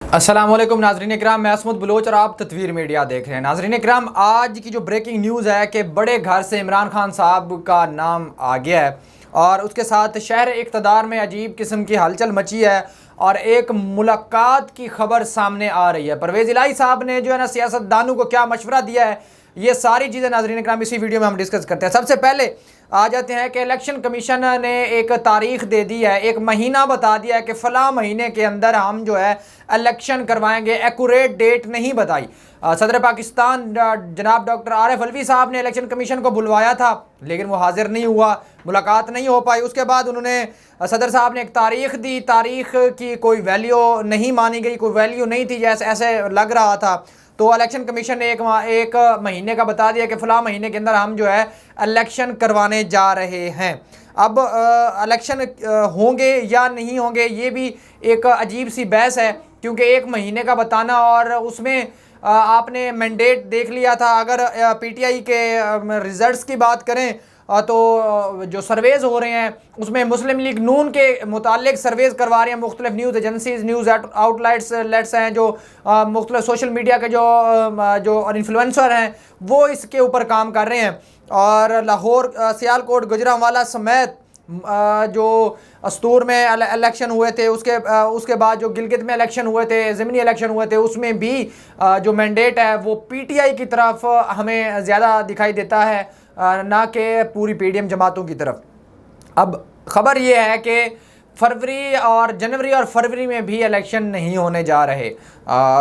अस्सलाम वालेकुम नाज़रीन इकराम, मैं असमत बलोच और आप तत्वीर मीडिया देख रहे हैं। नाज़रीन इकराम, आज की जो ब्रेकिंग न्यूज़ है कि बड़े घर से इमरान खान साहब का नाम आ गया है और उसके साथ शहर इक़्तिदार में अजीब किस्म की हलचल मची है और एक मुलाकात की खबर सामने आ रही है। परवेज़ इलाही साहब ने जो है ना सियासतदानों को क्या मशवरा दिया है, ये सारी चीज़ें नाज़रीन इकराम इसी वीडियो में हम डिस्कस करते हैं। सबसे पहले आ जाते हैं कि इलेक्शन कमीशन ने एक तारीख दे दी है, एक महीना बता दिया है कि फ़लाँ महीने के अंदर हम जो है इलेक्शन करवाएंगे। एक्यूरेट डेट नहीं बताई। सदर पाकिस्तान जनाब डॉक्टर आरिफ अलवी साहब ने इलेक्शन कमीशन को बुलवाया था लेकिन वो हाजिर नहीं हुआ, मुलाकात नहीं हो पाई। उसके बाद उन्होंने सदर साहब ने एक तारीख दी, तारीख की कोई वैल्यू नहीं मानी गई, कोई वैल्यू नहीं थी जैसे ऐसे लग रहा था। तो इलेक्शन कमीशन ने एक महीने का बता दिया कि फ़लाँ महीने के अंदर हम जो है इलेक्शन करवाने जा रहे हैं। अब इलेक्शन होंगे या नहीं होंगे ये भी एक अजीब सी बहस है, क्योंकि एक महीने का बताना और उसमें आपने मैंडेट देख लिया था। अगर पीटीआई के रिज़ल्ट्स की बात करें तो जो सर्वेज़ हो रहे हैं उसमें मुस्लिम लीग नून के मुतालिक सर्वेज़ करवा रहे हैं मुख्तलिफ न्यूज़ एजेंसीज़, न्यूज़ आउटलेट्स हैं, जो मुख्तलिफ सोशल मीडिया के जो इन्फ्लुएंसर हैं वो इसके ऊपर काम कर रहे हैं। और लाहौर, सियालकोट, गुजरांवाला समेत जो अस्तूर में इलेक्शन हुए थे, उसके बाद जो गिलगित में इलेक्शन हुए थे, ज़मीनी इलेक्शन हुए थे, उसमें भी जो मैंडेट है वो पीटीआई की तरफ हमें ज़्यादा दिखाई देता है, ना कि पूरी पीडीएम जमातों की तरफ। अब खबर ये है कि जनवरी और फरवरी में भी इलेक्शन नहीं होने जा रहे।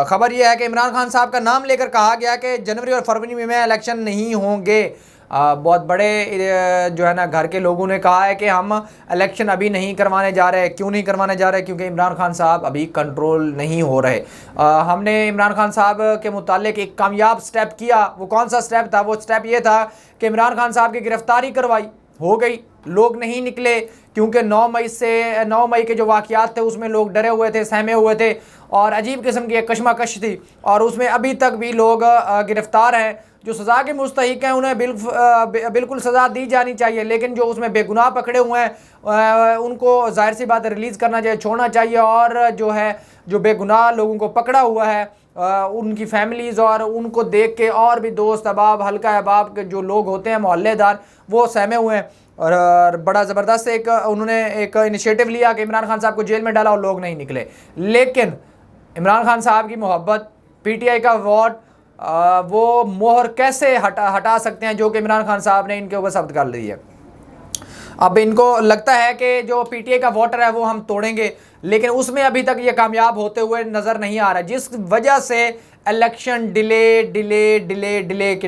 खबर यह है कि इमरान खान साहब का नाम लेकर कहा गया कि जनवरी और फरवरी में इलेक्शन नहीं होंगे। बहुत बड़े जो है ना घर के लोगों ने कहा है कि हम इलेक्शन अभी नहीं करवाने जा रहे। क्यों नहीं करवाने जा रहे? क्योंकि इमरान खान साहब अभी कंट्रोल नहीं हो रहे। हमने इमरान खान साहब के मुतालिक एक कामयाब स्टेप किया। वो कौन सा स्टेप था? वो स्टेप ये था कि इमरान खान साहब की गिरफ्तारी करवाई, हो गई। लोग नहीं निकले क्योंकि 9 मई के जो वाक़यात थे उसमें लोग डरे हुए थे, सहमे हुए थे और अजीब किस्म की एक कशमकश थी और उसमें अभी तक भी लोग गिरफ़्तार हैं। जो सज़ा के मुस्तहिक हैं उन्हें बिल्कुल सज़ा दी जानी चाहिए, लेकिन जो उसमें बेगुनाह पकड़े हुए हैं उनको ज़ाहिर सी बात रिलीज़ करना चाहिए, छोड़ना चाहिए। और जो बेगुनाह लोगों को पकड़ा हुआ है उनकी फैमिलीज़ और उनको देख के और भी दोस्त अहबाब, हल्का अहबाब के जो लोग होते हैं, मोहल्लेदार, वो सहमे हुए हैं। और बड़ा ज़बरदस्त उन्होंने एक इनिशिएटिव लिया कि इमरान खान साहब को जेल में डाला और लोग नहीं निकले। लेकिन इमरान खान साहब की मोहब्बत, पीटीआई का वोट, वो मोहर कैसे हटा सकते हैं जो कि इमरान खान साहब ने इनके ऊपर सब्त कर ली है। अब इनको लगता है कि जो पीटीआई का वोटर है वो हम तोड़ेंगे, लेकिन उसमें अभी तक ये कामयाब होते हुए नज़र नहीं आ रहा, जिस वजह से इलेक्शन डिले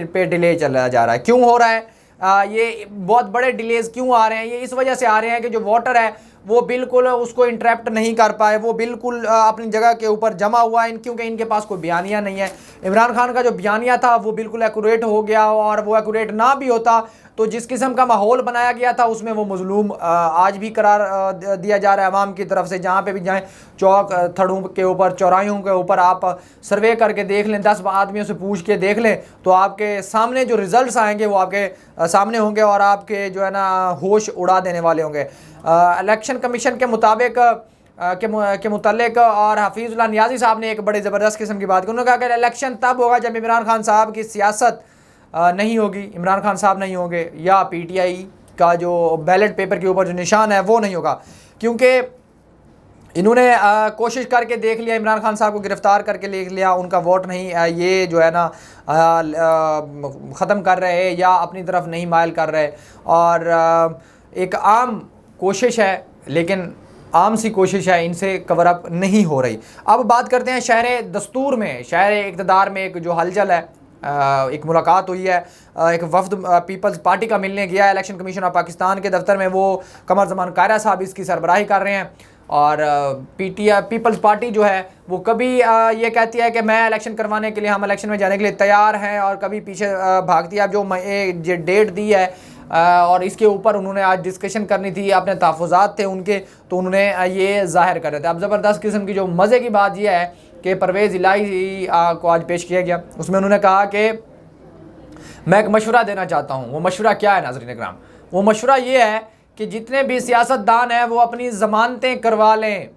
पे डिले चला जा रहा है। क्यों हो रहा है? ये बहुत बड़े डिलेज़ क्यों आ रहे हैं? ये इस वजह से आ रहे हैं कि जो वोटर है वो बिल्कुल उसको इंटरप्ट नहीं कर पाए, वो बिल्कुल अपनी जगह के ऊपर जमा हुआ है, क्योंकि इनके पास कोई बयानिया नहीं है। इमरान खान का जो बयानिया था वो बिल्कुल एक्यूरेट हो गया और वो एक्यूरेट ना भी होता तो जिस किस्म का माहौल बनाया गया था उसमें वो मजलूम आज भी करार दिया जा रहा है अवाम की तरफ से। जहाँ पे भी जाएँ, चौक थड़ों के ऊपर, चौराहों के ऊपर आप सर्वे करके देख लें, 10 आदमियों से पूछ के देख लें तो आपके सामने जो रिज़ल्ट्स आएंगे वो आपके सामने होंगे और आपके जो है ना होश उड़ा देने वाले होंगे। इलेक्शन कमीशन के मुताबिक के मुतल्लिक और हफीज़ुल्लाह नियाज़ी साहब ने एक बड़े ज़बरदस्त किस्म की बात की। उन्होंने कहा कि इलेक्शन तब होगा जब इमरान खान साहब की सियासत नहीं होगी, इमरान खान साहब नहीं होंगे या पीटीआई का जो बैलेट पेपर के ऊपर जो निशान है वो नहीं होगा। क्योंकि इन्होंने कोशिश करके देख लिया, इमरान खान साहब को गिरफ़्तार करके देख लिया, उनका वोट नहीं ये जो है ना ख़त्म कर रहे या अपनी तरफ नहीं मायल कर रहे। और एक आम कोशिश है, लेकिन आम सी कोशिश है, इनसे कवर अप नहीं हो रही। अब बात करते हैं शहर दस्तूर में, शहर इक़्तिदार में एक जो हलचल है, एक मुलाकात हुई है। एक वफ्द पीपल्स पार्टी का मिलने गया है इलेक्शन कमीशन ऑफ पाकिस्तान के दफ्तर में। वो कमर ज़मान कायरा साहब इसकी सरबराही कर रहे हैं। और पीपल्स पार्टी जो है वो कभी ये कहती है कि मैं इलेक्शन करवाने के लिए, हम इलेक्शन में जाने के लिए तैयार हैं, और कभी पीछे भागती है। अब जो डेट दी है और इसके ऊपर उन्होंने आज डिस्कशन करनी थी, अपने तहफ़्फ़ुज़ात थे उनके, तो उन्होंने ये ज़ाहिर कर रहे थे। अब ज़बरदस्त किस्म की जो मज़े की बात यह है कि परवेज़ इलाही को आज पेश किया गया। उसमें उन्होंने कहा कि मैं एक मशवरा देना चाहता हूँ। वो मशवरा क्या है नाज़रीन इकराम? वो मशवरा ये है कि जितने भी सियासतदान हैं वो अपनी ज़मानतें करवा लें।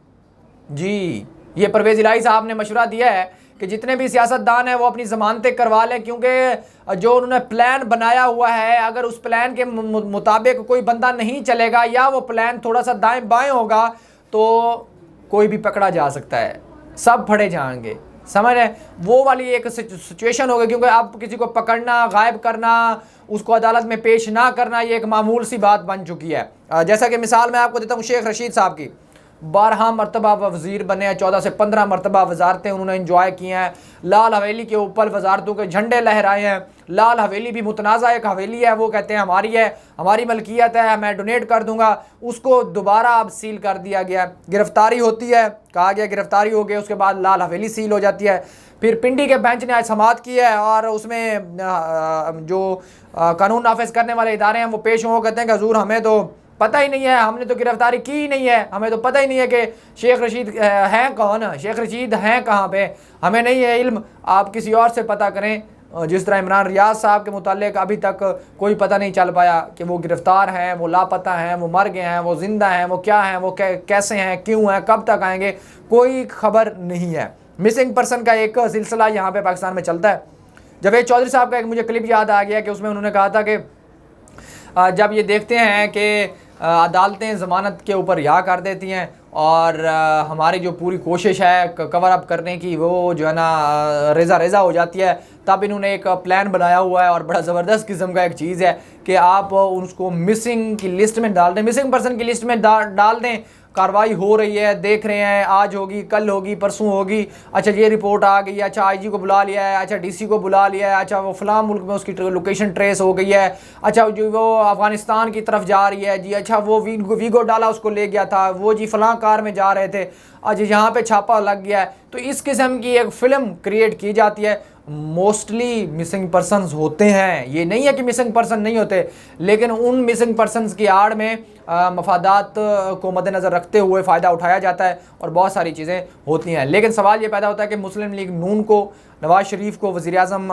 जी, ये परवेज़ इलाही साहब ने मशवरा दिया है कि जितने भी सियासतदान हैं वो अपनी ज़मानतें करवा लें, क्योंकि जो उन्होंने प्लान बनाया हुआ है, अगर उस प्लान के मुताबिक कोई बंदा नहीं चलेगा या वो प्लान थोड़ा सा दाएं बाएं होगा तो कोई भी पकड़ा जा सकता है, सब फड़े जाएंगे। समझ रहे? वो वाली एक सिचुएशन हो गई, क्योंकि आप किसी को पकड़ना, गायब करना, उसको अदालत में पेश ना करना, ये एक मामूल सी बात बन चुकी है। जैसा कि मिसाल मैं आपको देता हूँ, शेख रशीद साहब की 12 मरतबा वज़ीर बने हैं, 14 से 15 मरतबा वजारतें उन्होंने इंजॉय की हैं, लाल हवेली के ऊपर वजारतों के झंडे लहराए हैं। लाल हवेली भी मुतनाज़ा एक हवेली है, वो कहते हैं हमारी है, हमारी मलकियत है, मैं डोनेट कर दूंगा, उसको दोबारा अब सील कर दिया गया। गिरफ्तारी होती है, कहा गया गिरफ्तारी हो गई, उसके बाद लाल हवेली सील हो जाती है। फिर पिंडी के बेंच ने आज समाअत की है और उसमें जो कानून नाफिज करने वाले इदारे हैं वो पेश हों, कहते हैं कि हुजूर हमें तो पता ही नहीं है, हमने तो गिरफ्तारी की ही नहीं है, हमें तो पता ही नहीं है कि शेख रशीद हैं कौन, शेख रशीद हैं कहाँ पे, हमें नहीं है इल्म, आप किसी और से पता करें। जिस तरह इमरान रियाज साहब के मुतालिक अभी तक कोई पता नहीं चल पाया कि वो गिरफ़्तार हैं, वो लापता हैं, वो मर गए हैं, वो ज़िंदा हैं, वो क्या हैं, वो कैसे हैं, क्यों हैं, कब तक आएंगे, कोई खबर नहीं है। मिसिंग पर्सन का एक सिलसिला यहाँ पे पाकिस्तान में चलता है। जावेद चौधरी साहब का एक मुझे क्लिप याद आ गया कि उसमें उन्होंने कहा था कि जब ये देखते हैं कि अदालतें ज़मानत के ऊपर रिहा कर देती हैं और हमारी जो पूरी कोशिश है कवर अप करने की वो जो है ना रेज़ा हो जाती है, तब इन्होंने एक प्लान बनाया हुआ है और बड़ा ज़बरदस्त किस्म का एक चीज़ है कि आप उसको मिसिंग की लिस्ट में डाल दें, मिसिंग पर्सन की लिस्ट में डाल दें। कार्रवाई हो रही है, देख रहे हैं, आज होगी, कल होगी, परसों होगी, अच्छा ये रिपोर्ट आ गई है, अच्छा आईजी को बुला लिया है, अच्छा डीसी को बुला लिया है, अच्छा वो फलां मुल्क में उसकी लोकेशन ट्रेस हो गई है, अच्छा जो वो अफ़गानिस्तान की तरफ जा रही है जी, अच्छा वो वीगो डाला उसको ले गया था, वो जी फलां कार में जा रहे थे, अच्छा यहाँ पे छापा लग गया है। तो इस किस्म की एक फ़िल्म क्रिएट की जाती है। मोस्टली मिसिंग पर्सनस होते हैं, ये नहीं है कि मिसिंग पर्सन नहीं होते, लेकिन उन मिसिंग पर्सनस की आड़ में मफादात को मद्देनज़र रखते हुए फ़ायदा उठाया जाता है और बहुत सारी चीज़ें होती हैं। लेकिन सवाल ये पैदा होता है कि मुस्लिम लीग नून को, नवाज़ शरीफ को वज़ीर-ए-आज़म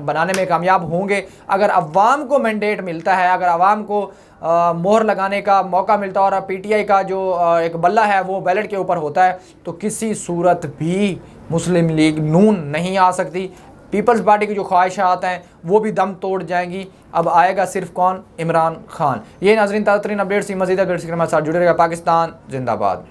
बनाने में कामयाब होंगे अगर अवाम को मैंडेट मिलता है, अगर अवाम को मोहर लगाने का मौका मिलता है और पीटीआई का जो एक बल्ला है वो बैलेट के ऊपर होता है, तो किसी सूरत भी मुस्लिम लीग नून नहीं आ सकती। पीपल्स पार्टी की जो ख्वाहिशात हैं वो भी दम तोड़ जाएंगी। अब आएगा सिर्फ कौन? इमरान खान। ये नाज़रीन ताज़ा तरीन अपडेट्स मज़ीद अपडेट्स के साथ जुड़े रहेगा। पाकिस्तान जिंदाबाद।